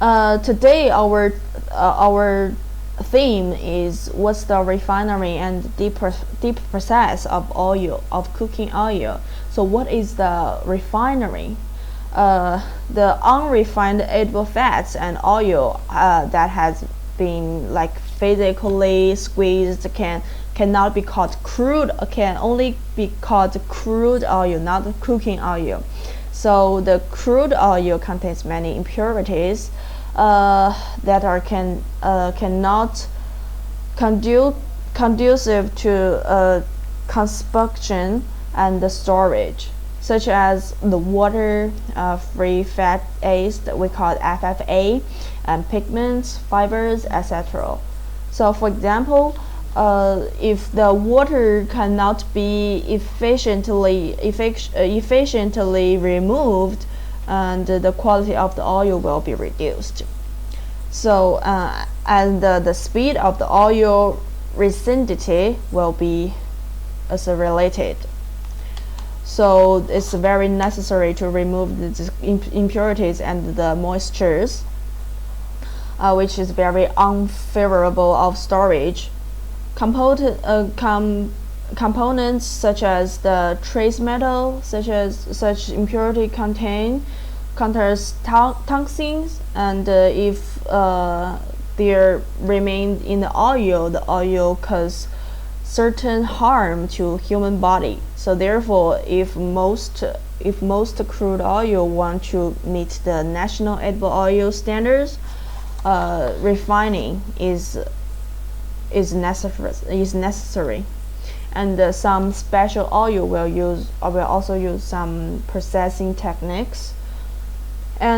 Today our theme is what's the refinery and deep process of cooking oil. So what is the refinery? The unrefined edible fats and oil that has been like physically squeezed cannot be called crude, can only be called crude oil, not cooking oil. So the crude oil contains many impurities that are cannot conducive to combustion and the storage, such as the water, free fat acid, we call it FFA, and pigments, fibers, etc. So, for example, if the water cannot be efficiently removed, and the quality of the oil will be reduced. So, and the speed of the oil recidivity will be also related. So it's very necessary to remove the impurities and the moistures, which is very unfavorable of storage. Components such as the trace metal, such impurity contains toxins, and if they remain in the oil cause certain harm to human body. So therefore, if most crude oil want to meet the national edible oil standards, refining is necessary, and some special oil will also use some processing techniques